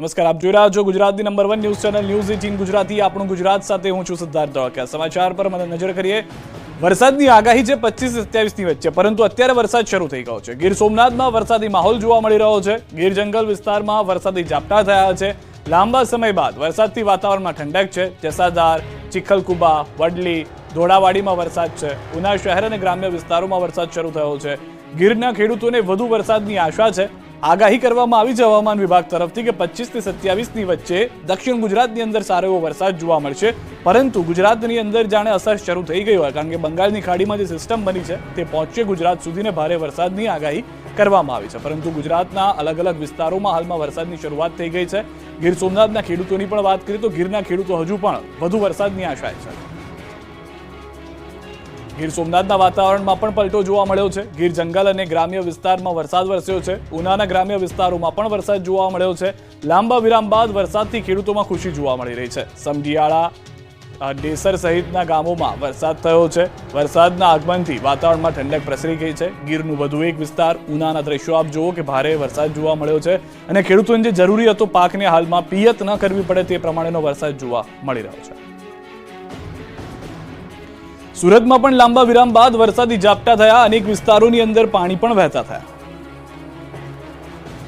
નમસ્કાર, આપ જોઈ રહ્યા છો ગુજરાતની number 1 news channel news 18 Gujarati. આપણું ગુજરાત સાથે હું છું સિદ્ધાર્થ ધોળકિયા. સમાચાર પર નજર કરીએ. વરસાદની આગાહી છે 25-27 ની વચ્ચે, પરંતુ અત્યારે વરસાદ શરૂ થઈ ગયો છે. ગીર સોમનાથમાં વરસાદી માહોલ જોવા મળી રહ્યો છે. ગીર જંગલ વિસ્તારમાં વરસાદી ઝાપટા થયા છે. લાંબા સમય બાદ વરસાદથી વાતાવરણમાં ઠંડક છે. જસાધાર, ચિખલકુબા, વડલી, ધોળાવાડીમાં વરસાદ છે. ઉના શહેર અને ગ્રામ્ય વિસ્તારોમાં વરસાદ શરૂ થયો છે. ગીરના ખેડૂતોને વધુ વરસાદની આશા છે. આગાહી કરવામાં આવી છે હવામાન વિભાગ તરફથી કે 25 થી 27 ની વચ્ચે દક્ષિણ ગુજરાતની અંદર સારો એવો વરસાદ જોવા મળશે. પરંતુ ગુજરાતની અંદર જાણે અસર શરૂ થઈ ગઈ હોય, કારણ કે બંગાળની ખાડીમાં જે સિસ્ટમ બની છે તે પહોંચશે ગુજરાત સુધીને ભારે વરસાદની આગાહી કરવામાં આવી છે. પરંતુ ગુજરાતના અલગ અલગ વિસ્તારોમાં હાલમાં વરસાદની શરૂઆત થઈ ગઈ છે. ગીર સોમનાથના ખેડૂતોની પણ વાત કરીએ તો ગીરના ખેડૂતો હજુ પણ વધુ વરસાદની આશાએ છે. ગીર સોમનાથના વાતાવરણમાં પણ પલટો જોવા મળ્યો છે. ગીર જંગલ અને ગ્રામ્ય વિસ્તારમાં વરસાદ વરસ્યો છે. ઉનાના ગ્રામ્ય વિસ્તારોમાં પણ વરસાદ જોવા મળ્યો છે. લાંબા વિરામ બાદ વરસાદથી ખેડૂતોમાં ખુશી જોવા મળી રહી છે. સમઢિયાળા, ડેસર સહિતના ગામોમાં વરસાદ થયો છે. વરસાદના આગમનથી વાતાવરણમાં ઠંડક પ્રસરી ગઈ છે. ગીરનું વધુ એક વિસ્તાર ઉનાના દ્રશ્યો આપ જુઓ કે ભારે વરસાદ જોવા મળ્યો છે અને ખેડૂતોને જે જરૂરી હતો પાકને હાલમાં પિયત ન કરવી પડે તે પ્રમાણેનો વરસાદ જોવા મળી રહ્યો છે. સુરતમાં પણ લાંબા વિરામ બાદ વરસાદી ઝાપટા થયા. અનેક વિસ્તારોની અંદર પાણી પણ વહેતા થયા.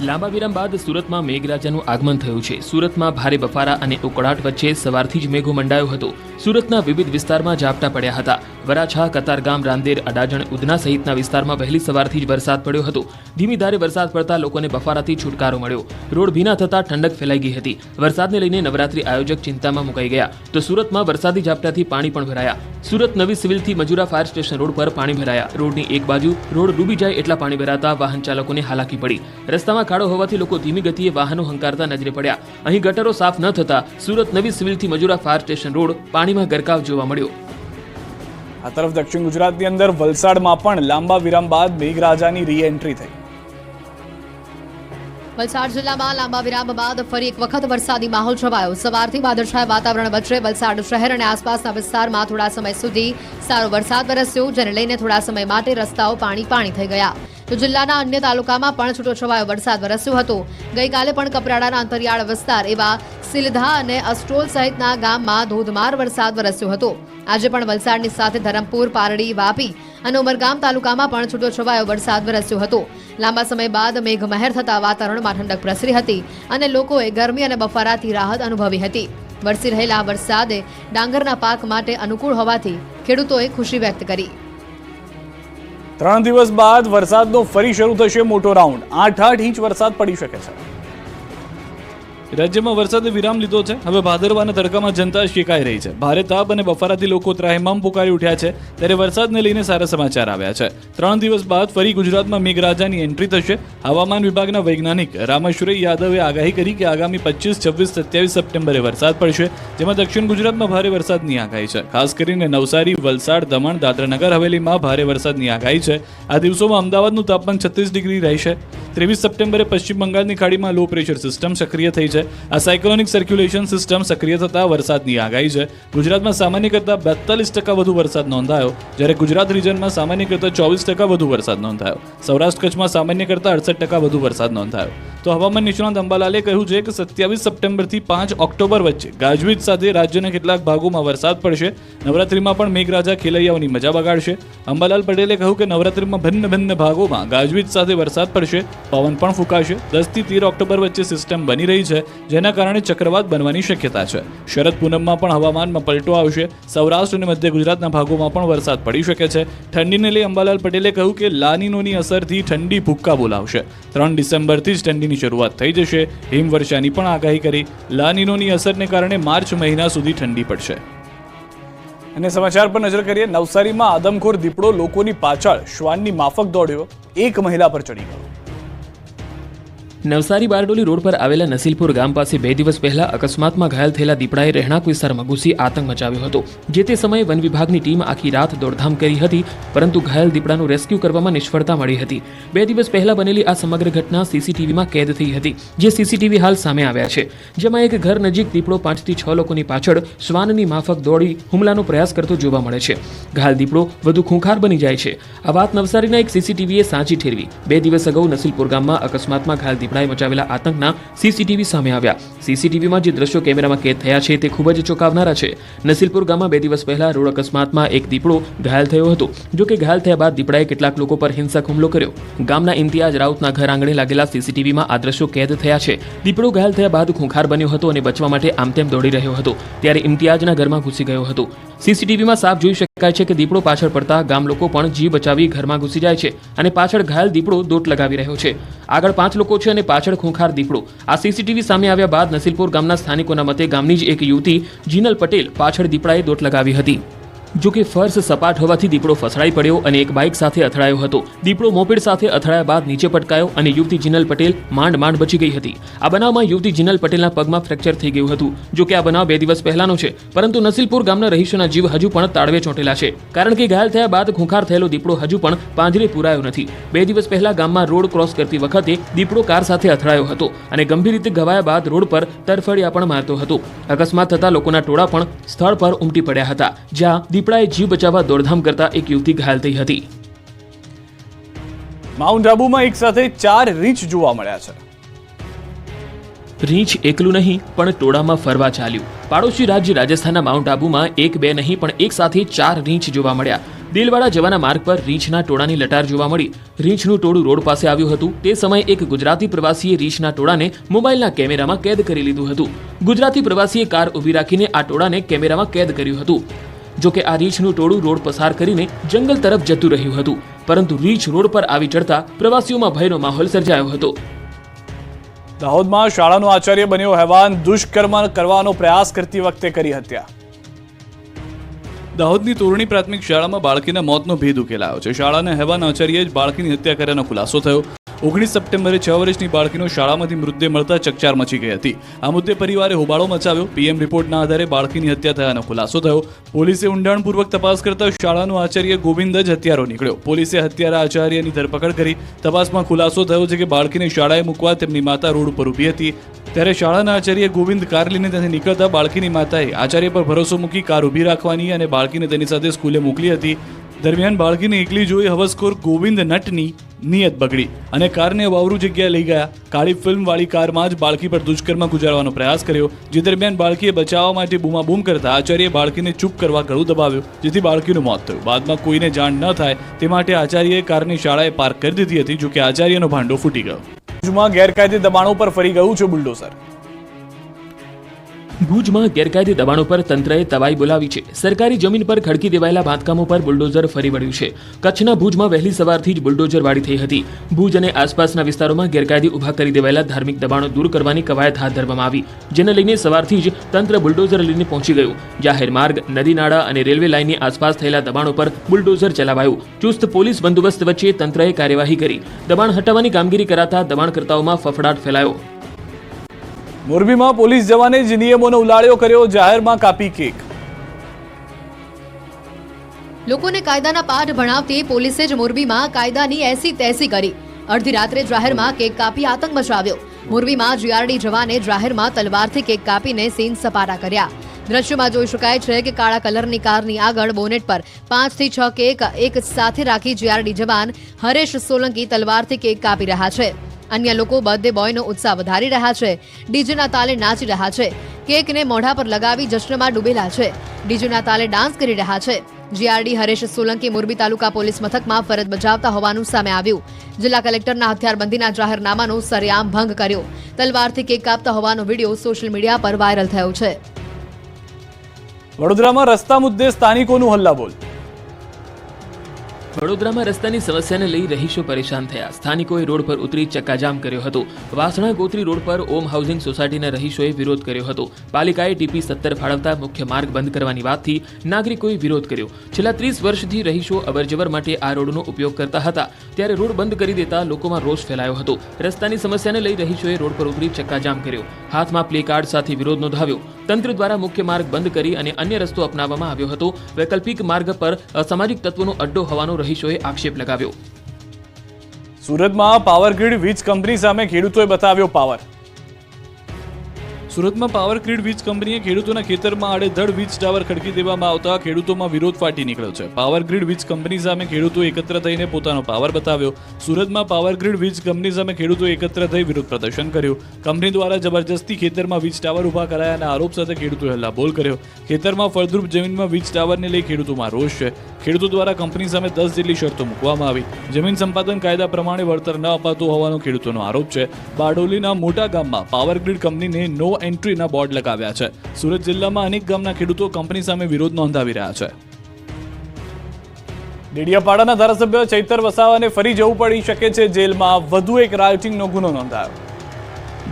લાંબા વિરામ બાદ સુરતમાં મેઘરાજાનું આગમન થયું છે. સુરતમાં ભારે બફારા અને ઉકળાટ વચ્ચે સવારથી જ મેઘો મંડાયો હતો. સુરતના વિવિધ વિસ્તારમાં ઝાપટા પડ્યા હતા. વરાછા, કતારગામ, રાંદેર, અડાજણ, ઉધના સહિતના વિસ્તારમાં વહેલી સવારથી જ વરસાદ પડ્યો હતો. ધીમી ધારે વરસાદ પડતા લોકોને બફારાથી છુટકારો મળ્યો. રોડ ભીના થતા ઠંડક ફેલાઈ ગઈ હતી. વરસાદને લઈને નવરાત્રી આયોજક ચિંતામાં મુકાઈ ગયા. તો સુરતમાં વરસાદી ઝાપટાથી પાણી પણ ભરાયા. સુરત નવી સિવિલથી મજુરા ફાયર સ્ટેશન રોડ પર પાણી ભરાયા. રોડની એક બાજુ રોડ ડૂબી જાય એટલા પાણી ભરાતા વાહન ચાલકોને હાલાકી પડી. રસ્તામાં ખાડો હોવાથી લોકો ધીમી ગતિએ વાહનો હંકારતા નજરે પડ્યા. અહીં ગટરો સાફ ન થતા સુરત નવી સિવિલથી મજુરા ફાયર સ્ટેશન રોડ પાણીમાં ગરકાવ જોવા મળ્યો. આ તરફ દક્ષિણ ગુજરાતની અંદર વલસાડમાં પણ લાંબા વિરામ બાદ મેઘરાજાની રી એન્ટ્રી થઈ. વલસાડ જિલ્લામાં લાંબા વિરામ બાદ ફરી એક વખત વરસાદી માહોલ છવાયો. સવારથી વાદળછાયા વાતાવરણ વચ્ચે વલસાડ શહેર અને આસપાસના વિસ્તારમાં થોડા સમય સુધી સારો વરસાદ વરસ્યો, જેને લઈને થોડા સમય માટે રસ્તાઓ પાણી થઈ ગયા. તો જિલ્લાના અન્ય તાલુકામાં પણ છૂટોછવાયો વરસાદ વરસ્યો હતો. ગઈકાલે પણ કપરાડાના અંતરિયાળ વિસ્તાર એવા સિલધા અને અસ્ટોલ સહિતના ગામમાં ધોધમાર વરસાદ વરસ્યો હતો. આજે પણ વલસાડની સાથે ધરમપુર, પારડી, વાપી અને ઉમરગામ તાલુકામાં પણ છૂટોછવાયો વરસાદ વરસ્યો હતો. લાંબા સમય બાદ મેઘમહેર થતા વાતાવરણમાં ઠંડક પ્રસરી હતી અને લોકોએ ગરમી અને બફારાથી રાહત અનુભવી હતી. વરસી રહેલા વરસાદે ડાંગરના પાક માટે અનુકૂળ હોવાથી ખેડૂતોએ ખુશી વ્યક્ત કરી. 3 દિવસ બાદ વરસાદનો ફરી શરૂ થશે મોટો રાઉન્ડ. 8 ઇંચ વરસાદ પડી શકે છે. રાજ્યમાં વરસાદે વિરામ લીધો છે. હવે ભાદરવાના તડકામાં જનતા શેકાઈ રહી છે. ભારે તાપ અને બફારાથી લોકો ત્રાહિમામ પુકારી ઉઠ્યા છે. ત્યારે વરસાદને લઈને સારા સમાચાર આવ્યા છે. 3 દિવસ બાદ ફરી ગુજરાતમાં મેઘરાજાની એન્ટ્રી થશે. હવામાન વિભાગના વૈજ્ઞાનિક રામેશ્વર યાદવે આગાહી કરી કે આગામી 25, 26, 27 સપ્ટેમ્બરે વરસાદ પડશે, જેમાં દક્ષિણ ગુજરાતમાં ભારે વરસાદની આગાહી છે. ખાસ કરીને નવસારી, વલસાડ, દમણ, દાદરાનગર હવેલીમાં ભારે વરસાદની આગાહી છે. આ દિવસોમાં અમદાવાદનું તાપમાન 36 ડિગ્રી રહેશે. 23 સપ્ટેમ્બરે પશ્ચિમ બંગાળની ખાડીમાં લો પ્રેશર સિસ્ટમ સક્રિય થઈ છે. આ સાયક્લોનિક સર્ક્યુલેશન સિસ્ટમ સક્રિય થતા વરસાદની આગાહી છે. ગુજરાતમાં સામાન્ય કરતાં 42% વધુ વરસાદ નોંધાયો, જ્યારે ગુજરાત રિજનમાં સામાન્ય કરતાં 24% વધુ વરસાદ નોંધાયો. સૌરાષ્ટ્ર કચ્છમાં સામાન્ય કરતાં 68% વધુ વરસાદ નોંધાયો. તો હવામાન નિષ્ણાત અંબાલાલે કહ્યું છે કે 27 સપ્ટેમ્બરથી 5 ઓક્ટોબર વચ્ચે ગાજવીજ સાથે રાજ્યના કેટલાક ભાગોમાં વરસાદ પડશે. નવરાત્રીમાં પણ મેઘરાજા ખેલૈયાઓની મજા બગાડશે. અંબાલાલ પટેલે કહ્યું કે નવરાત્રીમાં ભિન્ન ભાગોમાં ગાજવીજ સાથે વરસાદ પડશે. પવન પણ ફૂંકાશે. 10 થી 13 ઓક્ટોબર વચ્ચે સિસ્ટમ બની રહી છે, જેના કારણે ચક્રવાત બનવાની શક્યતા છે. શરદ પૂનમમાં પણ હવામાનમાં પલટો આવશે. સૌરાષ્ટ્ર અને મધ્ય ગુજરાતના ભાગોમાં પણ વરસાદ પડી શકે છે. ઠંડીને લઈ અંબાલાલ પટેલે કહ્યું કે લાનીનોની અસરથી ઠંડી ભૂક્કા બોલાવશે. 3 ડિસેમ્બરથી જ ઠંડીની શરૂઆત થઈ જશે. હિમવર્ષાની પણ આગાહી કરી. લાનીનોની અસરને કારણે માર્ચ મહિના સુધી ઠંડી પડશે. અને સમાચાર પર નજર કરીએ. નવસારીમાં આદમખોર દીપડો લોકોની પાછળ શ્વાનની માફક દોડ્યો. એક મહિલા પર ચડી ગયો. નવસારી બારડોલી રોડ પર આવેલા નસીલપુર ગામ પાસે 2 દિવસ પહેલા અકસ્માતમાં ઘાયલ થયેલા દીપડાએ રહેણાંક વિસ્તારમાં ઘૂસી આતંક મચાવ્યો હતો. જે તે સમયે વન વિભાગની ટીમ આખી રાત દોડધામ કરી હતી, પરંતુ ઘાયલ દીપડાનું રેસ્ક્યુ કરવામાં નિષ્ફળતા મળી હતી. 2 દિવસ પહેલા બનેલી આ સમગ્ર ઘટના સીસીટીવીમાં કેદ થઈ હતી, જે સીસીટીવી હાલ સામે આવ્યા છે. જેમાં એક ઘર નજીક દીપડો 5 થી 6 લોકોની પાછળ શ્વાનની માફક દોડી હુમલાનો પ્રયાસ કરતો જોવા મળે છે. ઘાયલ દીપડો વધુ ખૂંખાર બની જાય છે. આ વાત નવસારીના એક સીસીટીવીએ સાચી ઠેરવી. 2 દિવસ અગાઉ નસીલપુર ગામમાં અકસ્માતમાં ઘાયલ દીપડાએ મચાવેલા આતંકના સીસીટીવી સામે આવ્યા. સીસીટીવીમાં જે દ્રશ્યો કેમેરામાં કેદ થયા છે તે ખૂબ જ ચોંકાવનારા છે. નસીલપુર ગામમાં 2 દિવસ પહેલા રોડ અકસ્માતમાં એક દીપડો ઘાયલ થયો હતો. જો કે ઘાયલ થયા બાદ દીપડાએ કેટલાક લોકો પર હિંસક હુમલો કર્યો. ગામના ઇમ્તિયાઝ રાઉતના ઘર આંગણે લાગેલા સીસીટીવીમાં આ દ્રશ્યો કેદ થયા છે. દીપડો ઘાયલ થયા બાદ ખૂંખાર બન્યો હતો અને બચવા માટે આમતેમ દોડી રહ્યો હતો ત્યારે ઇમ્તિયાઝના ઘરમાં ઘૂસી ગયો હતો. સીસીટીવીમાં સાફ જોઈ શકાય છે કે દીપડો પાછળ પડતા ગામ લોકો પણ જીવ બચાવી ઘરમાં ઘૂસી જાય છે અને પાછળ ઘાયલ દીપડો દોટ લગાવી રહ્યો છે. આગળ 5 લોકો છે અને પાછળ ખૂંખાર દીપડો. આ સીસીટીવી સામે આવ્યા બાદ નસીલપુર ગામના સ્થાનિકોના મતે ગામની જ એક યુવતી જીનલ પટેલ પાછળ દીપડાએ દોટ લગાવી હતી. જો કે ફર્શ સપાટ હોવાથી દીપડો ફસડાઈ પડ્યો અને એક બાઇક સાથે અથડાયો હતો. દીપડો મોપેડ સાથે અથડાયા બાદ નીચે પટકાયો અને યુવતી જીનલ પટેલ માંડ બચી ગઈ હતી. આ બનાવમાં યુવતી જીનલ પટેલના પગમાં ફ્રેક્ચર થઈ ગયું હતું. જો કે આ બનાવ 2 દિવસ પહેલાનો છે, પરંતુ નસીલપુર ગામના રહીશોના જીવ હજુ પણ તાળવે ચોંટેલા છે, કારણ કે ઘાયલ થયા બાદ ખૂંખાર થયેલો દીપડો હજુ પણ પાંજરે પૂરાયો નથી. 2 દિવસ પહેલા ગામમાં રોડ ક્રોસ કરતી વખતે દીપડો કાર સાથે અથડાયો હતો અને ગંભીર રીતે ઘવાયા બાદ રોડ પર તરફડિયા પણ મારતો હતો. અકસ્માત થતા લોકોના ટોળા પણ સ્થળ પર ઉમટી પડ્યા હતા, જ્યાં દીપડાએ જીવ બચાવવા દોડધામ કરતા એક યુવતી ઘાયલ થઈ હતી. માઉન્ટ આબુમાં એક સાથે 4 રીંછ જોવા મળ્યા છે. રીંછ એકલું નહીં પણ ટોળામાં ફરવા ચાલ્યું. પાડોશી રાજ્ય રાજસ્થાનના માઉન્ટ આબુમાં 1-2 નહીં પણ એક સાથે 4 રીંછ જોવા મળ્યા. દિલવાડા જવાના માર્ગ પર રીંછના ટોળાની લટાર જોવા મળી. રીંછનું ટોળું રોડ પાસે આવ્યું હતું. તે સમયે એક ગુજરાતી પ્રવાસીએ રીંછના ટોળાને મોબાઈલના કેમેરામાં કેદ કરી લીધું હતું. ગુજરાતી પ્રવાસીએ કાર ઊભી રાખીને આ ટોળાને કેમેરામાં કેદ કર્યું હતું. જો કે આ રીંછનું ટોળું રોડ પસાર કરીને જંગલ તરફ જતું રહ્યું હતું, પરંતુ રીંછ રોડ પર આવી ચડતા પ્રવાસીઓમાં ભયનો માહોલ સર્જાયો હતો. દાહોદમાં શાળાનો આચાર્ય બન્યો હેવાન, દુષ્કર્મ કરવાનો પ્રયાસ કરતી વખતે કરી હત્યા. દાહોદની તોરણી પ્રાથમિક શાળામાં બાળકીના મોતનો ભેદ ઉકેલાયો છે. શાળાના હેવાન આચાર્યએ જ બાળકીની હત્યા કર્યાનો ખુલાસો થયો. 19 સપ્ટેમ્બરે 6 વર્ષની બાળકીનો શાળામાંથી મૃતદેહ મળતા ચકચાર મચી ગઈ હતી. આ મુદ્દે પરિવારે હોબાળો મચાવ્યો. પીએમ રિપોર્ટના આધારે બાળકીની હત્યા થયાનો ખુલાસો થયો. પોલીસે ઊંડાણપૂર્વક તપાસ કરતા શાળાનો આચાર્ય ગોવિંદ જ હત્યારો નીકળ્યો. પોલીસે હત્યારા આચાર્યની ધરપકડ કરી. તપાસમાં ખુલાસો થયો છે કે બાળકીને શાળાએ મૂકવા તેમની માતા રોડ ઉપર ઊભી હતી, ત્યારે શાળાના આચાર્ય ગોવિંદ કાર લઈને ત્યાંથી નીકળતા બાળકીની માતાએ આચાર્ય પર ભરોસો મૂકી કાર ઊભી રાખવાની અને બાળકીને તેની સાથે સ્કૂલે મોકલી હતી. દરમિયાન બાળકીને એકલી જોઈ હવસખોર ગોવિંદ નટની નિયત બગડી અને કારને વાવરૂ જગ્યાએ લઈ ગયા. કાળી ફિલ્મ વાળી કારમાં જ બાળકી પર દુષ્કર્મ ગુજારવાનો પ્રયાસ કર્યો. જે દરમિયાન બાળકીએ બચાવવા માટે બૂમાબૂમ કરતા આચાર્યએ બાળકીને ચૂપ કરવા ગળું દબાવ્યું, જેથી બાળકીનું મોત થયું. બાદમાં કોઈને જાણ ન થાય તે માટે આચાર્યએ કારની શાળાએ પાર્ક કરી દીધી હતી. જોકે આચાર્યનો ભાંડો ફૂટી ગયો. ભુજમાં ગેરકાયદે દબાણો પર ફરી ગયું છે બુલડોઝર. ભુજમાં ગેરકાયદે દબાણો પર તંત્રએ તવાઈ બોલાવી છે. સરકારી જમીન પર ખડકી દેવાયેલા બાંધકામો પર બુલડોઝર ફરી વળ્યું છે. કચ્છના ભુજમાં વહેલી સવારથી જ બુલડોઝર વાળી થઈ હતી. ભુજ અને આસપાસના વિસ્તારોમાં ગેરકાયદે ઊભા કરી દેવાયેલા ધાર્મિક દબાણો દૂર કરવાની કવાયત હાથ ધરવામાં આવી, જેને લઈને સવારથી જ તંત્ર બુલડોઝર લઈને પહોંચી ગયું. જાહેર માર્ગ, નદી નાળા અને રેલવે લાઇનની આસપાસ થયેલા દબાણો પર બુલડોઝર ચલાવાયું. ચુસ્ત પોલીસ બંદોબસ્ત વચ્ચે તંત્રએ કાર્યવાહી કરી. દબાણ હટાવવાની કામગીરી કરાતા દબાણકર્તાઓમાં ફફડાટ ફેલાયો. મોરબીમાં પોલીસ જવાને જ નિયમોનો ઉલાળ્યો કર્યો, જાહેરમાં કાપી કેક. લોકોને કાયદાના પાઠ ભણાવતી પોલીસે જ મોરબીમાં કાયદાની એસી તેસી કરી. અડધી રાત્રે જાહેરમાં કેક કાપી આતંક મચાવ્યો. મોરબીમાં જીઆરડી જવાને જાહેરમાં તલવારથી કેક કાપીને સીન સપાટા કર્યા. દ્રશ્યમાં જોઈ શકાય છે કે કાળા કલરની કારની આગળ બોનેટ પર 5 થી 6 કેક એક સાથે રાખી જીઆરડી જવાન હરેશ સોલંકી તલવારથી કેક કાપી રહ્યા છે. અન્ય લોકો બર્થડે બોયનો ઉત્સાહ વધારી રહ્યા છે. ડીજેના તાલે નાચી રહ્યા છે. કેકને મોઢા પર લગાવી જશ્નમાં ડૂબેલા છે. ડીજેના તાલે ડાન્સ કરી રહ્યા છે. જીઆરડી હરેશ સોલંકી મોરબી તાલુકા પોલીસ મથકમાં ફરજ બજાવતા હોવાનું સામે આવ્યું. જિલ્લા કલેક્ટરના હથિયારબંધીના જાહેરનામાનો સરેઆમ ભંગ કર્યો. તલવારથી કેક કાપતા હોવાનો વિડીયો સોશિયલ મીડિયા પર વાયરલ થયો છે. વડોદરામાં રસ્તા મુદ્દે સ્થાનિકોનું હલ્લાબોલ. વડોદરામાં રસ્તાની સમસ્યાને લઈ રહીશો પરેશાન થયા. સ્થાનિકોએ રોડ પર ઉતરી ચક્કાજામ કર્યો હતો. વાસણા ગોત્રી રોડ પર ઓમ હાઉસિંગ સોસાયટીના રહીશોએ વિરોધ કર્યો હતો. પાલિકાએ ટીપી 17 ફાળવતા મુખ્ય માર્ગ બંધ કરવાની વાતથી નાગરિકોએ વિરોધ કર્યો. છેલ્લા 30 વર્ષથી રહીશો અવરજવર માટે આ રોડનો ઉપયોગ કરતા હતા, ત્યારે રોડ બંધ કરી દેતા લોકોમાં રોષ ફેલાયો હતો. રસ્તાની સમસ્યાને લઈ રહીશોએ રોડ પર ઉતરી ચક્કાજામ કર્યો. હાથમાં પ્લે કાર્ડ સાથે વિરોધ નોંધાવ્યો. તંત્ર દ્વારા મુખ્ય માર્ગ બંધ કરી અને અન્ય રસ્તો અપનાવવામાં આવ્યો હતો. વૈકલ્પિક માર્ગ પર અસામાજિક તત્વોનો અડ્ડો હોવાનો રહીશોએ આક્ષેપ લગાવ્યો. સુરતમાં પાવર ગ્રીડ વીજ કંપની સામે ખેડૂતોએ બતાવ્યો પાવર. સુરતમાં પાવર ગ્રીડ વીજ કંપનીએ ખેડૂતોના ખેતરમાં આડેધડ વીજ ટાવર ખડકી દેવામાં આવતા ખેડૂતોમાં વિરોધ ફાટી નીકળ્યો છે. પાવર ગ્રીડ વીજ કંપની સામે ખેડૂતો એકત્ર થઈને પોતાનો પાવર બતાવ્યો. સુરતમાં પાવર ગ્રીડ વીજ કંપની સામે ખેડૂતો એકત્ર થઈ વિરોધ પ્રદર્શન કર્યું. કંપની દ્વારા જબરજસ્તી ખેતરમાં વીજ ટાવર ઊભા કરાયાના આરોપ સાથે ખેડૂતોએ હલ્લાબોલ કર્યો. ખેતરમાં ફળદ્રુપ જમીનમાં વીજ ટાવરને લઈ ખેડૂતોમાં રોષ છે. ખેડૂતો દ્વારા કંપની સામે 10 જેટલી શરતો મૂકવામાં આવી. જમીન સંપાદન કાયદા પ્રમાણે વળતર ન અપાતું હોવાનો ખેડૂતોનો આરોપ છે. બારડોલીના મોટા ગામમાં પાવર ગ્રીડ કંપનીને નો એન્ટ્રીના બોર્ડ લગાવ્યા છે. સુરત જિલ્લામાં અનેક ગામના ખેડૂતો કંપની સામે વિરોધ નોંધાવી રહ્યા છે. ડેડિયાપાડાના ધારાસભ્ય ચૈતર વસાવાને ફરી જવું પડી શકે છે જેલમાં. વધુ એક રાયોટિંગનો ગુનો નોંધાયો.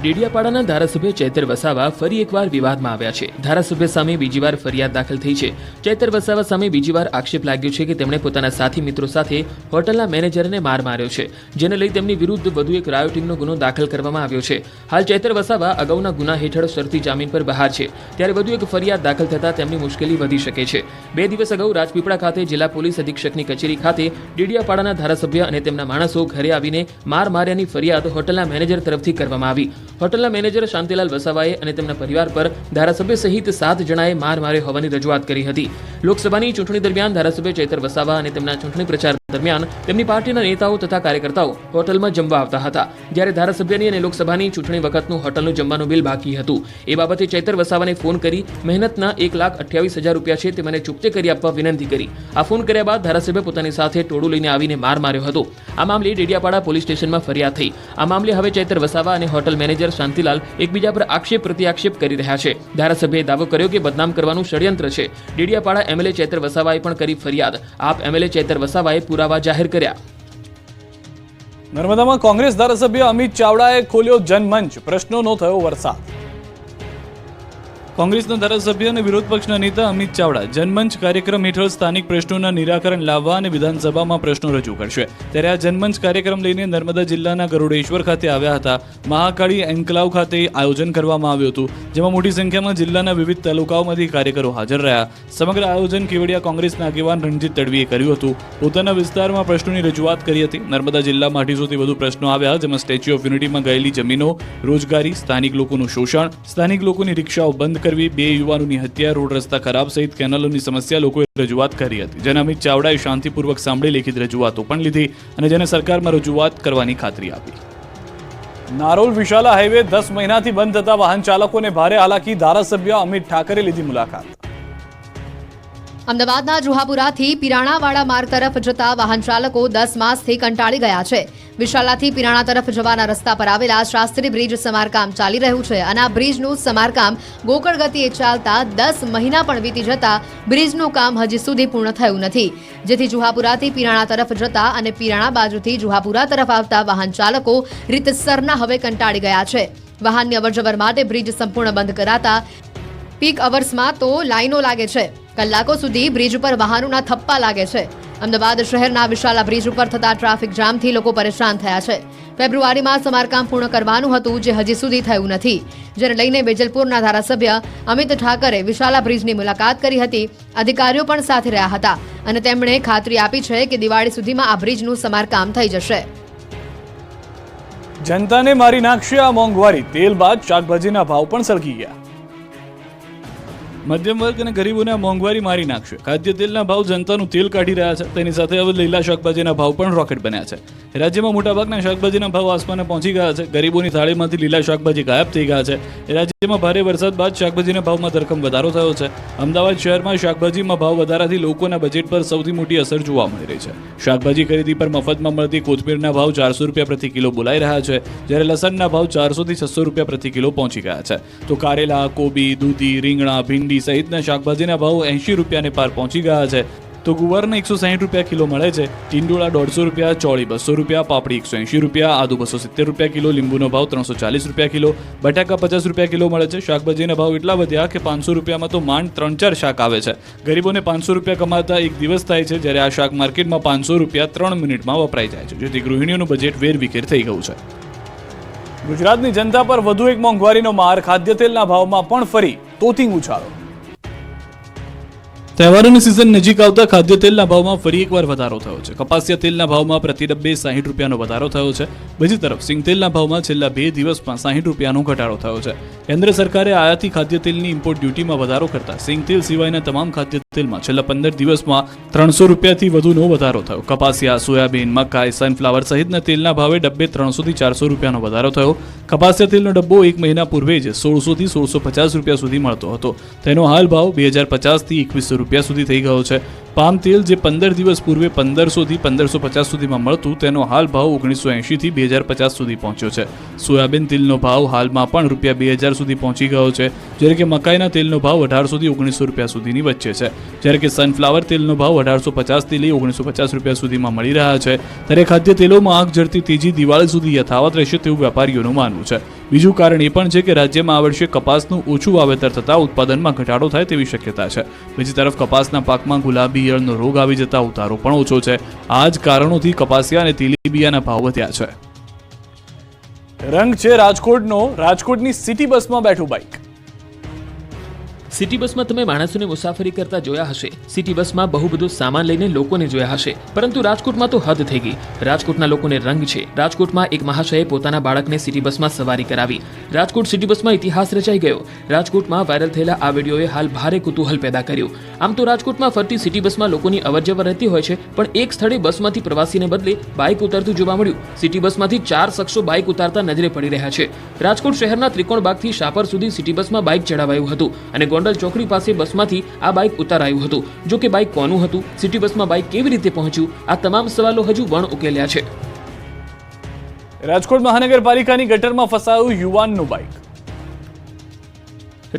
ડેડિયાપાડાના ધારાસભ્ય ચૈતર વસાવા ફરી એકવાર વિવાદમાં આવ્યા છે. ધારાસભ્ય સામે બીજી વાર ફરિયાદ દાખલ થઈ છે. ચૈતર વસાવા સામે બીજી વાર આક્ષેપ લાગ્યો છે કે તેમણે પોતાના સાથી મિત્રો સાથે હોટલના મેનેજરને માર માર્યો છે, જેને લઈ તેમની વિરુદ્ધ વધુ એક રાયોટિંગનો ગુનો દાખલ કરવામાં આવ્યો છે. હાલ ચૈતર વસાવા અગાઉના ગુના હેઠળ શરતી જામીન પર બહાર છે, ત્યારે વધુ એક ફરિયાદ દાખલ થતાં તેમની મુશ્કેલી વધી શકે છે. 2 દિવસ અગાઉ રાજપીપળા ખાતે જિલ્લા પોલીસ અધિક્ષકની કચેરી ખાતે ડેડિયાપાડાના ધારાસભ્ય અને તેમના માણસો ઘરે આવીને માર માર્યાની ફરિયાદ હોટલના મેનેજર તરફથી કરવામાં આવી. હોટલના મેનેજર શાંતિલાલ વસાવાએ અને તેમના પરિવાર પર ધારાસભ્ય સહિત 7 જણાએ માર માર્યો હોવાની રજૂઆત કરી હતી. લોકસભાની ચૂંટણી દરમિયાન ધારાસભ્ય ચૈતર વસાવા અને તેમના ચૂંટણી પ્રચાર દરમિયાન તેમની પાર્ટીના નેતાઓ તથા કાર્યકર્તાઓ હોટલમાં જમવા આવતા હતા, જ્યારે ધારાસભ્યની અને લોકસભાની ચૂંટણી વખતનું હોટલનું જમવાનું બિલ બાકી હતું. એ બાબતે ચૈતર વસાવાને ફોન કરી મહેનતના 1,28,000 રૂપિયા છે તે મને ચૂકતે કરી આપવા વિનંતી કરી. આ ફોન કર્યા બાદ ધારાસભ્ય પોતાની સાથે ટોળું લઈને આવીને માર માર્યો હતો. આ મામલે ડેડિયાપાડા પોલીસ સ્ટેશનમાં ફરિયાદ થઈ. આ મામલે હવે ચૈતર વસાવા અને હોટલ મેનેજર શાંતિલાલ એકબીજા પર આક્ષેપ પ્રત્યાક્ષેપ કરી રહ્યા છે. ધારાસભ્યએ દાવો કર્યો કે બદનામ કરવાનું ષડયંત્ર છે. ડેડિયાપાડા એમએલએ ચૈતર વસાવાએ પણ કરી ફરિયાદ. આપ એમએલએ ચૈતર વસાવાએ પુરાવા જાહેર કર્યા. નર્મદામાં કોંગ્રેસ ધારાસભ્ય અમિત ચાવડાએ ખોલ્યો જનમંચ. પ્રશ્નોનો થયો વરસાદ. કોંગ્રેસના ધારાસભ્ય અને વિરોધ પક્ષના નેતા અમિત ચાવડા જનમંચ કાર્યક્રમ હેઠળ સ્થાનિક પ્રશ્નોના નિરાકરણ લાવવા અને વિધાનસભામાં પ્રશ્નો રજૂ કરશે. ત્યારે આ જનમંચ કાર્યક્રમ લઈને નર્મદા જિલ્લાના ગરુડેશ્વર ખાતે આવ્યા હતા. મહાકાળી એન્કલાવ ખાતે આયોજન કરવામાં આવ્યું હતું, જેમાં મોટી સંખ્યામાં જિલ્લાના વિવિધ તાલુકાઓમાંથી કાર્યકરો હાજર રહ્યા. સમગ્ર આયોજન કેવડિયા કોંગ્રેસના આગેવાન રણજીત તડવીએ કર્યું હતું. પોતાના વિસ્તારમાં પ્રશ્નોની રજૂઆત કરી હતી. નર્મદા જિલ્લામાં 800થી વધુ પ્રશ્નો આવ્યા, જેમાં સ્ટેચ્યુ ઓફ યુનિટીમાં ગયેલી જમીનો, રોજગારી, સ્થાનિક લોકોનું શોષણ, સ્થાનિક લોકોની રિક્ષાઓ બંધ કરવી, 2 યુવાનોની હત્યા, રોડ રસ્તા ખરાબ સહિત કેનાલોની સમસ્યા લોકોએ રજૂઆત કરી હતી, જેને અમિત ચાવડાએ શાંતિપૂર્વક સાંભળી લેખિત રજૂઆતો પણ લીધી અને જેને સરકારમાં રજૂઆત કરવાની ખાતરી આપી. નારોલ વિશાલા હાઈવે 10 મહિનાથી બંધ થતા વાહન ચાલકોને ભારે હાલાકી. ધારાસભ્ય અમિત ઠાકરે લીધી મુલાકાત. અમદાવાદના જુહાપુરાથી પિરાણાવાડા માર્ગ તરફ જતા વાહન ચાલકો 10 માસથી કંટાળી ગયા છે. વિશાલાથી પિરાણા તરફ જવાના રસ્તા પર આવેલા શાસ્ત્રી બ્રિજ સમારકામ ચાલી રહ્યું છે અને આ બ્રિજનું સમારકામ ગોકળ ગતિએ ચાલતા 10 મહિના પણ વીતી જતા બ્રિજનું કામ હજી સુધી પૂર્ણ થયું નથી, જેથી જુહાપુરાથી પિરાણા તરફ જતા અને પિરાણા બાજુથી જુહાપુરા તરફ આવતા વાહન ચાલકો રીતસરના હવે કંટાળી ગયા છે. વાહનની અવરજવર માટે બ્રિજ સંપૂર્ણ બંધ કરાતા પીક અવર્સમાં તો લાઈનો લાગે છે. કલાકો સુધી બ્રિજ ઉપર વાહનોના થપ્પા લાગે છે. અમદાવાદ શહેરના વિશાલા બ્રિજ ઉપર થતા ટ્રાફિક જામથી લોકો પરેશાન થયા છે. ફેબ્રુઆરીમાં સમારકામ પૂર્ણ કરવાનું હતું, જે હજી સુધી થયું નથી, જેને લઈને વેજલપુરના ધારાસભ્ય અમિત ઠાકરે વિશાલા બ્રિજની મુલાકાત કરી હતી. અધિકારીઓ પણ સાથે રહ્યા હતા અને તેમણે ખાતરી આપી છે કે દિવાળી સુધીમાં આ બ્રિજનું સમારકામ થઈ જશે. જનતાને મારી નાખશે આ મોંઘવારી. તેલ બાદ શાકભાજીના ભાવ પણ સળગી ગયા. મધ્યમ વર્ગ અને ગરીબોને આ મોંઘવારી મારી નાખશે. ખાદ્ય તેલના ભાવ જનતાનું તેલ કાઢી રહ્યા છે. તેની સાથે હવે લીલા શાકભાજીના ભાવ પણ રોકેટ બન્યા છે. રાજ્યમાં મોટાભાગના શાકભાજીના ભાવ આસમાને પહોંચી ગયા છે. ગરીબોની થાળીમાંથી લીલા શાકભાજી ગાયબ થઈ ગયા છે. રાજ્યમાં ભારે વરસાદ બાદ શાકભાજીના ભાવમાં ધરખમ વધારો થયો છે. અમદાવાદ શહેરમાં શાકભાજીમાં ભાવ વધારાથી લોકોના બજેટ પર સૌથી મોટી અસર જોવા મળી રહી છે. શાકભાજી ખરીદી પર મફતમાં મળતી કોથમીરના ભાવ 400 રૂપિયા પ્રતિ કિલો બોલાઈ રહ્યા છે, જ્યારે લસણના ભાવ 400 થી 600 રૂપિયા પ્રતિ કિલો પહોંચી ગયા છે. તો કારેલા, કોબી, દૂધી, રીંગણા, ભીંડી સહિતના શાકભાજીના ભાવ 80 રૂપિયાને પાર પહોંચી ગયા છે. તો ગુવારના 160 રૂપિયા કિલો મળે છે. ટીંડોળા 150 રૂપિયા, ચોળી 200 રૂપિયા, પાપડી 180 રૂપિયા, આદુ 270 રૂપિયા કિલો, લીંબુનો ભાવ 340 રૂપિયા કિલો, બટાકા 50 રૂપિયા કિલો મળે છે. શાકભાજીના ભાવ એટલા વધ્યા કે 500 રૂપિયામાં તો માંડ 3-4 શાક આવે છે. ગરીબોને 500 રૂપિયા કમાતા એક દિવસ થાય છે, જ્યારે આ શાક માર્કેટમાં 500 રૂપિયા 3 મિનિટમાં વપરાઈ જાય છે, જેથી ગૃહિણીઓનું બજેટ વેરવિખેર થઈ ગયું છે. ગુજરાતની જનતા પર વધુ એક મોંઘવારીનો માર. ખાદ્ય તેલના ભાવમાં પણ ફરી તોતિંગ ઉછાળો. તહેવારોની સિઝન નજીક આવતા ખાદ્ય તેલના ભાવમાં ફરી એકવાર વધારો થયો છે. કપાસિયા તેલના ભાવમાં પ્રતિ ડબ્બે 60 રૂપિયાનો વધારો થયો છે. બીજી તરફ સિંગ તેલના ભાવમાં છેલ્લા 2 દિવસમાં 60 રૂપિયાનો ઘટાડો થયો છે. કેન્દ્ર સરકારે આયાતી ખાદ્ય તેલની ઇમ્પોર્ટ ડ્યુટીમાં વધારો કરતા સિંગ તેલ સિવાયના તમામ ખાદ્ય તેલમાં છેલ્લા 15 દિવસમાં 300 રૂપિયાથી વધુનો વધારો થયો. કપાસિયા, સોયાબીન, મકાઈ, સનફ્લાવર સહિતના તેલના ભાવે ડબ્બે 300 થી 400 રૂપિયાનો વધારો થયો. કપાસિયા તેલનો ડબ્બો 1 મહિના પૂર્વે જ 1600 થી 1650 રૂપિયા સુધી મળતો હતો. તેનો હાલ ભાવ 2050 થી 2100 રૂપિયા સુધી થઈ ગયો છે. પામ તેલ જે 15 દિવસ પૂર્વે 1500 થી 1550 સુધીમાં મળતું તેનો હાલ ભાવ 1980 થી 2050 સુધી પહોંચ્યો છે. સોયાબીન તેલનો ભાવ હાલમાં પણ રૂપિયા 2000 સુધી પહોંચી ગયો છે, જ્યારે કે મકાઈના તેલનો ભાવ 1800 થી 1900 રૂપિયા સુધીની વચ્ચે છે. જ્યારે કે સનફ્લાવર તેલનો ભાવ 1850 થી લઈ 1950 રૂપિયા સુધીમાં મળી રહ્યા છે. ત્યારે ખાદ્ય તેલોમાં આગ ઝરતી તેજી દિવાળી સુધી યથાવત રહેશે તેવું વેપારીઓનું માનવું છે. બીજું કારણ એ પણ છે કે રાજ્યમાં આ વર્ષે કપાસનું ઓછું વાવેતર થતાં ઉત્પાદનમાં ઘટાડો થાય તેવી શક્યતા છે. બીજી તરફ કપાસના પાકમાં ગુલાબી ઈયળનો રોગ આવી જતા ઉતારો પણ ઓછો છે. આ જ કારણોથી કપાસિયા અને તેલીબિયાના ભાવ વધ્યા છે. રંગ છે રાજકોટનો. રાજકોટની સિટી બસમાં બેઠું બાઇક. સિટી બસમાં તમે માણસોને મુસાફરી કરતા જોયા હશે. સિટી બસમાં બહુ બધો સામાન લઈને લોકોને જોયા હશે, પરંતુ રાજકોટમાં તો હદ થઈ ગઈ. રાજકોટના લોકોને રંગ છે. રાજકોટમાં એક મહાશયે પોતાના બાળકને સિટી બસમાં સવારી કરાવી. રાજકોટ સિટી બસમાં ઇતિહાસ રચાઈ ગયો. રાજકોટમાં વાયરલ થયેલા આ વિડીયોએ હાલ ભારે કુતૂહલ પેદા કર્યું. આમ તો રાજકોટમાં ફરતી સિટી બસમાં લોકોની અવરજવર રહેતી હોય છે, પણ એક સ્થળે બસમાંથી પ્રવાસીને બદલે બાઇક ઉતરતું જોવા મળ્યું. સિટી બસમાંથી 4 શખ્સો બાઇક ઉતારતા નજરે પડી રહ્યા છે. રાજકોટ શહેરના ત્રિકોણબાગથી શાપર સુધી સિટી બસમાં બાઇક ચડાવાયું હતું અને ગોંડલ ચોકડી પાસે બસમાંથી આ બાઇક ઉતારાયું હતું. જો કે બાઇક કોનું હતું, સિટી બસમાં બાઇક કેવી રીતે પહોંચ્યું, આ તમામ સવાલો હજુ વણ ઉકેલ્યા છે. રાજકોટ મહાનગરપાલિકાની ગટરમાં ફસાયું યુવાનનું બાઇક.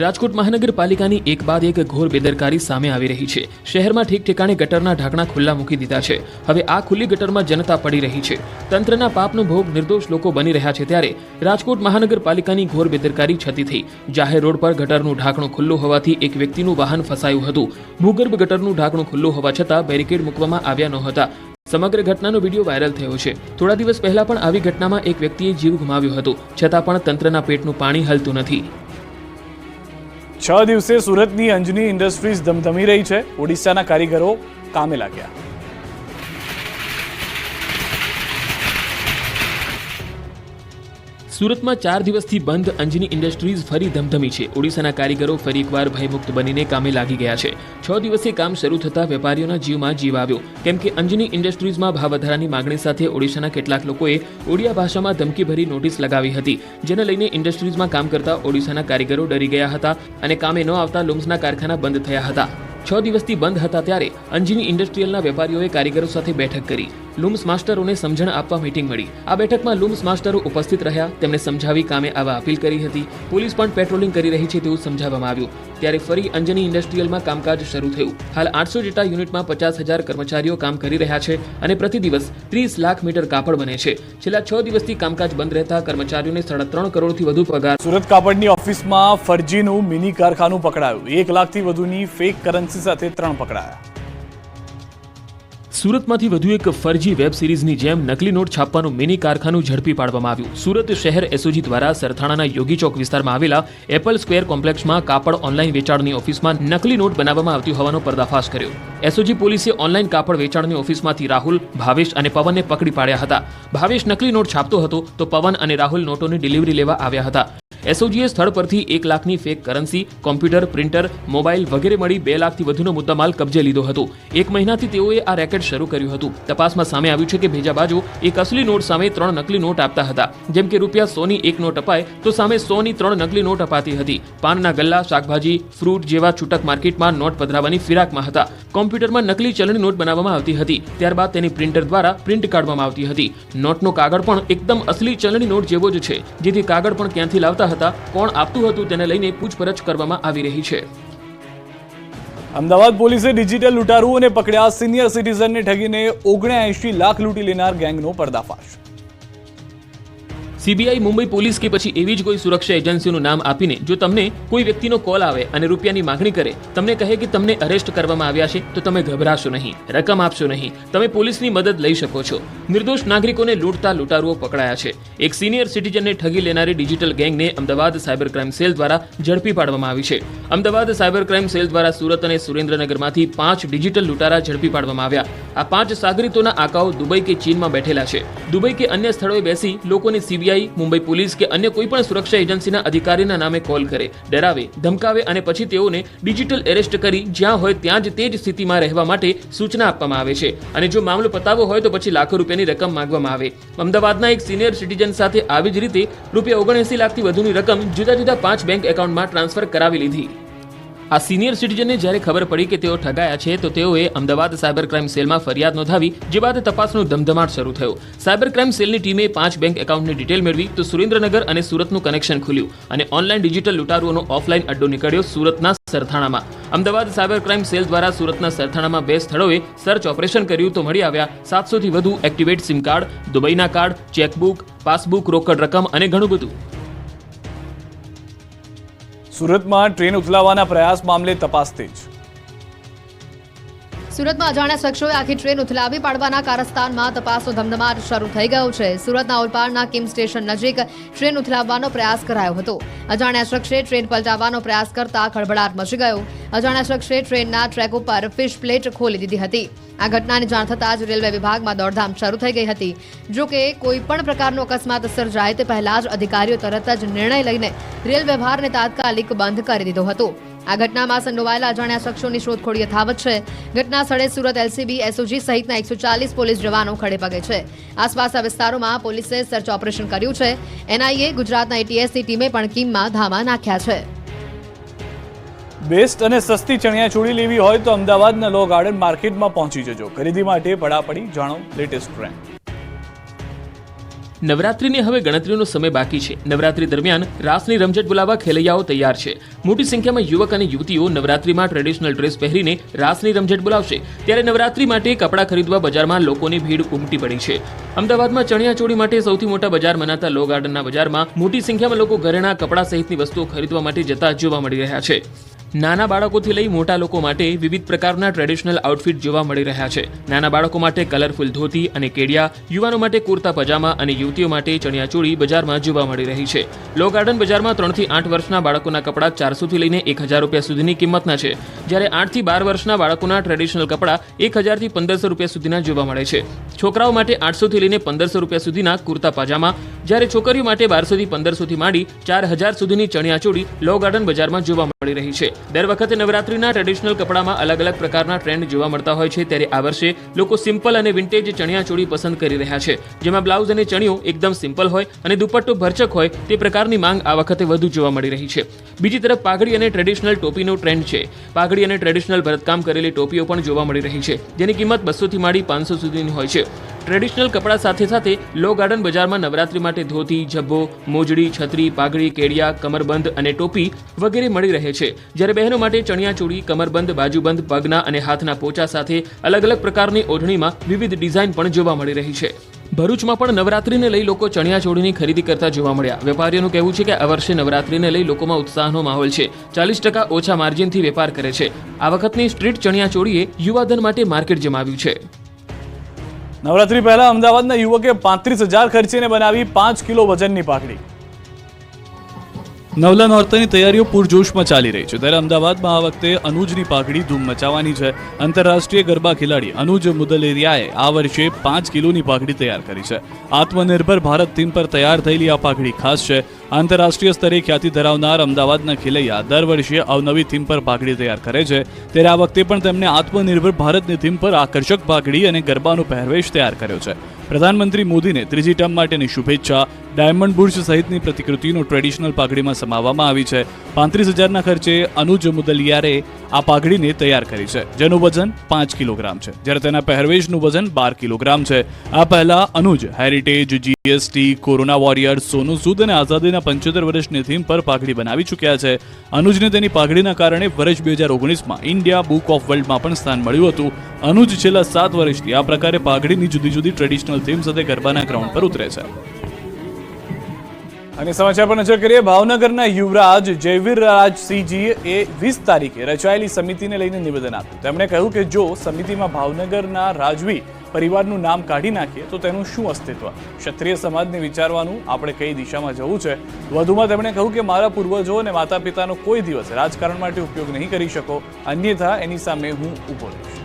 રાજકોટ મહાનગરપાલિકાની એક બાદ એક ઘોર બેદરકારી સામે આવી રહી છે. શહેરમાં ઠેક ઠેકાણે ગટરના ઢાંકણા ખુલ્લા મૂકી દીધા છે. હવે આ ખુલ્લી ગટરમાં જનતા પડી રહી છે. તંત્રના પાપનો ભોગ નિર્દોષ લોકો બની રહ્યા છે. ત્યારે રાજકોટ મહાનગરપાલિકાની ઘોર બેદરકારી છતી થઈ. જાહેર રોડ પર ગટરનું ઢાંકણું ખુલ્લું હોવાથી એક વ્યક્તિનું વાહન ફસાયું હતું. ભૂગર્ભ ગટરનું ઢાંકણું ખુલ્લું હોવા છતાં બેરિકેડ મૂકવામાં આવ્યા નહોતા. સમગ્ર ઘટનાનો વિડીયો વાયરલ થયો છે. થોડા દિવસ પહેલા પણ આવી ઘટનામાં એક વ્યક્તિએ જીવ ગુમાવ્યો હતો, છતાં પણ તંત્રના પેટનું પાણી હલતું નથી. 6 દિવસે સુરતની અંજની ઇન્ડસ્ટ્રીઝ ધમધમી રહી છે. ઓડિશાના કારીગરો કામે લાગ્યા. સુરતમાં 4 દિવસથી બંધ અંજની ઇન્ડસ્ટ્રીઝ ફરી ધમધમી છે. ઓડિશાના કારીગરો ફરી એકવાર ભયમુક્ત બનીને કામે લાગી ગયા છે. 6 દિવસે કામ શરૂ થતાં વેપારીઓના જીવમાં જીવ આવ્યો, કેમ કે અંજની ઇન્ડસ્ટ્રીઝમાં ભાવ વધારાની માંગણી સાથે ઓડિશાના કેટલાક લોકોએ ઓડિયા ભાષામાં ધમકીભરી નોટિસ લગાવી હતી, જેને લઈને ઇન્ડસ્ટ્રીઝમાં કામ કરતા ઓડિશાના કારીગરો ડરી ગયા હતા અને કામે ન આવતા લૂમ્સના કારખાના બંધ થયા હતા. 6 દિવસથી બંધ હતા ત્યારે અંજની ઇન્ડસ્ટ્રીયલના વેપારીઓએ કારીગરો સાથે બેઠક કરી. લૂમ્સ માસ્ટરોને સમજણ આપવા મીટિંગ મળી. આ બેઠકમાં લૂમ્સ માસ્ટરો ઉપસ્થિત રહ્યા. તેમણે સમજાવી કામે આવવા અપીલ કરી હતી. પોલીસ પણ પેટ્રોલિંગ કરી રહી છે તેવું સમજાવવામાં આવ્યું. ત્યારે ફરી અંજની ઇન્ડસ્ટ્રીયલમાં કામકાજ શરૂ થયું. હાલ 800 જેટલા યુનિટમાં 50,000 કર્મચારીઓ કામ કરી રહ્યા છે અને પ્રતિ દિવસ 30 લાખ મીટર કાપડ બને છે. છેલ્લા 6 દિવસથી કામકાજ બંધ રહેતા કર્મચારીઓને 3.5 કરોડથી વધુ પગાર. સુરત કાપડની ઓફિસમાં ફરજીનું મિની કારખાનું પકડાયું. 1 લાખથી વધુની ફેક કરન્સી સાથે 3 પકડાયા. સુરતમાંથી વધુ એક ફરજી વેબ સિરીઝની જેમ નકલી નોટ છાપવાનું મિની કારખાનું ઝડપી પાડવામાં આવ્યું. સુરત શહેર એસઓજી દ્વારા સરથાણાના યોગી ચોક વિસ્તારમાં આવેલા એપલ સ્ક્વેર કોમ્પ્લેક્સમાં કાપડ ઓનલાઈન વેચાણની ઓફિસમાં નકલી નોટ બનાવવામાં આવતી હોવાનો પર્દાફાશ કર્યો. એસઓજી પોલીસે ઓનલાઈન કાપડ વેચાણની ઓફિસમાંથી રાહુલ, ભાવેશ અને પવનને પકડી પાડ્યા હતા. ભાવેશ નકલી નોટ છાપતો હતો તો પવન અને રાહુલ નોટોની ડિલિવરી લેવા આવ્યા હતા. એસઓજીએ સ્થળ પરથી 1 લાખની fake currency, computer, printer, mobile વગેરે મળી 2 લાખથી વધુનો મુદ્દામાલ કબજે લીધો હતો. 1 મહિનાથી તેઓએ આ રેકેટ શરૂ કર્યું હતું. તપાસમાં સામે આવ્યું છે કે ભેજાબાજો એક અસલી નોટ સામે 3 નકલી નોટ આપતા હતા. જેમ કે ₹100ની 1 નોટ અપાય તો સામે 100ની 3 નકલી નોટ અપાતી હતી. પાનના ગલ્લા, શાકભાજી, ફ્રૂટ જેવા છૂટક માર્કેટમાં નોટ પધરાવવાની ફિરાકમાં હતા. કોમ્પ્યુટરમાં નકલી ચલણી નોટ બનાવવામાં આવતી હતી. ત્યારબાદ તેની પ્રિન્ટર દ્વારા પ્રિન્ટ કાઢવામાં આવતી હતી. નોટનો કાગળ પણ એકદમ અસલી ચલણી નોટ જેવો જ છે. જેથી કાગળ પણ ક્યાંથી લાવતા હતા, કોણ આપતું હતું તેને લઈને પૂછપરછ કરવામાં આવી રહી છે. અમદાવાદ પોલીસે ડિજિટલ લૂંટારુઓને પકડ્યા. સિનિયર સિટીઝનને ઠગીને 79 લાખ લૂંટી લેનાર ગેંગનો પર્દાફાશ. સીબીઆઈ, મુંબઈ પોલીસ કે પછી એવી જ કોઈ સુરક્ષા એજન્સીનું નામ આપીને જો તમને કોઈ વ્યક્તિનો કોલ આવે અને રૂપિયાની માંગણી કરે, તમને કહે કે તમને અરેસ્ટ કરવામાં આવ્યા છે, તો તમે ગભરાશો નહીં, રકમ આપશો નહીં, તમે પોલીસની મદદ લઈ શકો છો. નિર્દોષ નાગરિકોને લૂંટતા લૂંટારુઓ પકડાયા છે. એક સિનિયર સિટીઝનને ઠગી લેનારી ડિજિટલ ગેંગને અમદાવાદ સાયબર ક્રાઇમ સેલ દ્વારા ઝડપી પાડવામાં આવી છે. અમદાવાદ સાયબર ક્રાઇમ સેલ દ્વારા સુરત અને સુરેન્દ્રનગરમાંથી 5 ડિજિટલ લૂંટારા ઝડપી પાડવામાં આવ્યા. આ 5 સાગરીતોના આકાઓ દુબઈ કે ચીનમાં બેઠેલા છે. દુબઈ કે અન્ય સ્થળોએ બેસી લોકોને સીબીઆઈ, મુંબઈ પોલીસ કે અન્ય કોઈ પણ સુરક્ષા એજન્સીના અધિકારીના નામે કોલ કરે, ડરાવે, ધમકાવે અને પછી તેઓને ડિજિટલ એરેસ્ટ કરી જ્યાં હોય ત્યાં જ તે જ સ્થિતિમાં રહેવા માટે સૂચના આપવામાં આવે છે. અને જો મામલો પતાવવો હોય તો પછી લાખો રૂપિયાની રકમ માંગવામાં આવે. અમદાવાદના એક સિનિયર સિટીઝન સાથે આવી જ રીતે ₹79 લાખથી વધુની રકમ જુદા જુદા 5 બેંક એકાઉન્ટમાં ટ્રાન્સફર કરાવી લીધી. આ સિનિયર સિટીઝનને જ્યારે ખબર પડી કે તેઓ ઠગાયા છે તો તેઓએ અમદાવાદ સાયબર ક્રાઇમ સેલમાં ફરિયાદ નોંધાવી, જે બાદ તપાસનો ધમધમાટ શરૂ થયો. સાયબર ક્રાઇમ સેલની ટીમે 5 બેંક એકાઉન્ટની ડિટેલ મેળવી તો સુરેન્દ્રનગર અને સુરતનું કનેક્શન ખુલ્યું અને ઓનલાઈન ડિજિટલ લૂંટારુઓનો ઓફલાઈન અડ્ડો નીકળ્યો સુરતના સરથાણામાં. અમદાવાદ સાયબર ક્રાઇમ સેલ દ્વારા સુરતના સરથાણામાં 2 સ્થળોએ સર્ચ ઓપરેશન કર્યું તો મળી આવ્યા 700 થી વધુ એક્ટિવેટ સિમ કાર્ડ, દુબઈના કાર્ડ, ચેકબુક, પાસબુક, રોકડ રકમ અને ઘણું બધું. સુરતમાં ટ્રેન ઉથલાવવાના પ્રયાસ મામલે તપાસ તેજ. સુરતમાં અજાણ્યા શખ્સોએ આખી ટ્રેન ઉથલાવી પાડવાના કારસ્તાનમાં તપાસનો ધમધમાટ શરૂ થઈ ગયો છે. સુરતના ઓલપાડના કિમ સ્ટેશન નજીક ટ્રેન ઉથલાવવાનો પ્રયાસ કરાયો હતો. અજાણ્યા શખ્સે ટ્રેન પલટાવવાનો પ્રયાસ કરતા ખળભળાટ મચી ગયો. અજાણ્યા શખ્સે ટ્રેનના ટ્રેક ઉપર ફિશ પ્લેટ ખોલી દીધી હતી. આ ઘટનાની જાણ થતાં જ રેલવે વિભાગમાં દોડધામ શરૂ થઈ ગઈ હતી. જો કે કોઈ પણ પ્રકારનો અકસ્માત સર્જાય તે પહેલા જ અધિકારીઓ તરત જ નિર્ણય લઈને રેલ વ્યવહારને તાત્કાલિક બંધ કરી દીધો હતો. આ ઘટનામાં સંડોવાયેલા અજાણ્યા શખ્સોની શોધખોળ યથાવત છે. ઘટના સ્થળે સુરત એલસીબી, એસઓજી સહિતના 140 પોલીસ જવાનો ખડે પગે છે. આસપાસના વિસ્તારોમાં પોલીસે સર્ચ ઓપરેશન કર્યું છે. એનઆઈએ, ગુજરાતના એટીએસની ટીમે પણ કીમમાં ધામા નાખ્યા છે. બેસ્ટ અને સસ્તી ચણિયાચોળી લેવી હોય તો અમદાવાદના લો ગાર્ડન માર્કેટમાં પહોંચી જજો. ખરીદી માટે પડાપડી જાણો લેટેસ્ટ ટ્રેન્ડ. નવરાત્રીને હવે ગણતરીનો સમય બાકી છે. નવરાત્રી દરમિયાન રાસની રમઝટ બોલાવવા ખેલૈયાઓ તૈયાર છે. મોટી સંખ્યામાં યુવક અને યુવતીઓ નવરાત્રીમાં ટ્રેડિશનલ ડ્રેસ પહેરીને રાસની રમઝટ બોલાવશે. ત્યારે નવરાત્રી માટે કપડાં ખરીદવા બજારમાં લોકોની ભીડ ઉમટી પડી છે. અમદાવાદમાં ચણિયાચોળી માટે સૌથી મોટા બજાર મનાતા લો ગાર્ડનના બજારમાં મોટી સંખ્યામાં લોકો ઘરેણા, કપડાં સહિતની વસ્તુઓ ખરીદવા માટે જતા જોવા મળી રહ્યા છે. નાના બાળકોથી લઈ મોટા લોકો માટે વિવિધ પ્રકારના ટ્રેડિશનલ આઉટફિટ જોવા મળી રહ્યા છે. નાના બાળકો માટે કલરફુલ ધોતી અને કેડિયા, યુવાનો માટે કુર્તા પજામા અને યુવતીઓ માટે ચણિયાચોળી બજારમાં જોવા મળી રહી છે. લો ગાર્ડન બજારમાં 3 થી 8 વર્ષના બાળકોના કપડાં 400 થી લઈને 1000 રૂપિયા સુધીની કિંમતના છે, જ્યારે 8 થી 12 વર્ષના બાળકોના ટ્રેડિશનલ કપડાં 1000 થી 1500 રૂપિયા સુધીના જોવા મળે છે. છોકરાઓ માટે 800 થી લઈને 1500 રૂપિયા સુધીના કુર્તા પાજામા, જ્યારે છોકરીઓ માટે 1200 થી 1500 થી માંડી 4000 સુધીની ચણિયાચોળી લો ગાર્ડન બજારમાં જોવા મળી રહી છે. દર વખતે નવરાત્રીના ટ્રેડિશનલ કપડામાં અલગ અલગ પ્રકારના ટ્રેન્ડ જોવા મળતા હોય છે, ત્યારે આ વર્ષે લોકો સિમ્પલ અને વિન્ટેજ ચણિયાચોળી પસંદ કરી રહ્યા છે, જેમાં બ્લાઉઝ અને ચણિયો એકદમ સિમ્પલ હોય અને દુપટ્ટો ભરચક હોય તે પ્રકારની માંગ આ વખતે વધુ જોવા મળી રહી છે. બીજી તરફ પાઘડી અને ટ્રેડિશનલ ટોપીનો ટ્રેન્ડ છે. પાઘડી અને ટ્રેડિશનલ ભરતકામ કરેલી ટોપીઓ પણ જોવા મળી રહી છે, જેની કિંમત 200 થી માંડી 500 સુધીની હોય છે. ટ્રેડિશનલ કપડા સાથે સાથે લો ગાર્ડન બજારમાં નવરાત્રી માટે ધોતી, ઝબ્બો, મોજડી, છત્રી, પાઘડી, કેડિયા, કમરબંધ અને ટોપી વગેરે મળી રહે છે, જ્યારે બહેનો માટે ચણિયાચોળી, કમરબંધ, બાજુબંધ, પગના અને હાથના પોચા સાથે અલગ અલગ પ્રકારની ઓઢણીમાં વિવિધ ડિઝાઇન પણ જોવા મળી રહી છે. ભરૂચમાં પણ નવરાત્રીને લઈ લોકો ચણિયાચોળીની ખરીદી કરતા જોવા મળ્યા. વેપારીઓનું કહેવું છે કે આ વર્ષે નવરાત્રીને લઈ લોકોમાં ઉત્સાહનો માહોલ છે. 40% ઓછા માર્જિનથી વેપાર કરે છે. આ વખતની સ્ટ્રીટ ચણિયાચોળીએ યુવાધન માટે માર્કેટ જમાવ્યું છે. નવરાત્રી પહેલા અમદાવાદના યુવકે 35,000 ખર્ચીને બનાવી 5 કિલો વજનની પાઘડી. નવલા નોરતાની તૈયારીઓ પૂરજોશમાં ચાલી રહી છે, ત્યારે અમદાવાદમાં આ વખતે અનુજની પાઘડી ધૂમ મચાવવાની છે. આંતરરાષ્ટ્રીય ગરબા ખેલાડી અનુજ મુદલેરિયાએ આ વર્ષે 5 કિલોની પાઘડી તૈયાર કરી છે. આત્મનિર્ભર ભારત થીમ પર તૈયાર થયેલી આ પાઘડી ખાસ છે. આંતરરાષ્ટ્રીય સ્તરે ખ્યાતિ ધરાવનાર અમદાવાદના ખેલૈયા દર વર્ષે અવનવી થીમ પર પાઘડી તૈયાર કરે છે, ત્યારે આ વખતે પણ તેમણે આત્મનિર્ભર ભારતની થીમ પર આકર્ષક પાઘડી અને ગરબાનો પહેરવેશ તૈયાર કર્યો છે. પ્રધાનમંત્રી મોદીને ત્રીજી ટર્મ માટેની શુભેચ્છા, ડાયમંડ બુર્જ સહિતની પ્રતિકૃતિનો ટ્રેડિશનલ પાઘડીમાં સમાવવામાં આવી છે. 35,000ના ખર્ચે અનુજ મુદલિયારે આ પાઘડીને તૈયાર કરી છે, જેનું વજન 5 કિલોગ્રામ છે, જ્યારે તેના પહેરવેશનું વજન 12 કિલોગ્રામ છે. આ પહેલા અનુજ heritage, GST, corona warriors, Sonu Sood અને આઝાદીના 75 વર્ષની થીમ પર પાઘડી બનાવી ચૂક્યા છે. અનુજને તેની પાઘડીના કારણે વર્ષ 2019માં ઇન્ડિયા બુક ઓફ વર્લ્ડમાં પણ સ્થાન મળ્યું હતું. અનુજ છેલ્લા 7 વર્ષથી આ પ્રકારે પાઘડીની જુદી જુદી ટ્રેડિશનલ થીમ સાથે ગરબાના ગ્રાઉન્ડ પર ઉતરે છે. અને સમાચાર પર નજર કરીએ. ભાવનગરના યુવરાજ જયવીરરાજસિંહજીએ 20 તારીખે રચાયેલી સમિતિને લઈને નિવેદન આપ્યું. તેમણે કહ્યું કે જો સમિતિમાં ભાવનગરના રાજવી પરિવારનું નામ કાઢી નાખીએ તો તેનું શું અસ્તિત્વ? ક્ષત્રિય સમાજને વિચારવાનું આપણે કઈ દિશામાં જવું છે. વધુમાં તેમણે કહ્યું કે મારા પૂર્વજો અને માતા પિતાનો કોઈ દિવસ રાજકારણ માટે ઉપયોગ નહીં કરી શકો, અન્યથા એની સામે હું ઊભો રહીશ.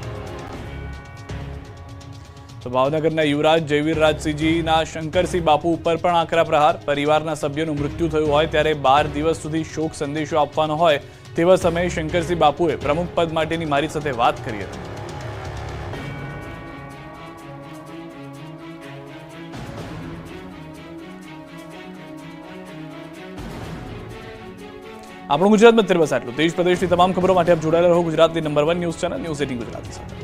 તો ભાવનગરના યુવરાજ જયવીરરાજસિંહજીના શંકરસિંહ બાપુ ઉપર પણ આકરા પ્રહાર. પરિવારના સભ્યનું મૃત્યુ થયું હોય ત્યારે 12 દિવસ સુધી શોક સંદેશો આપવાનો હોય તેવા સમયે શંકરસિંહ બાપુએ પ્રમુખ પદ માટેની મારી સાથે વાત કરી હતી. આપણું ગુજરાતમાં અત્યારે બસ આટલું. દેશ પ્રદેશની તમામ ખબરો માટે આપ જોડાયેલા રહો ગુજરાતની number 1 news channel news 18 Gujarati સાથે.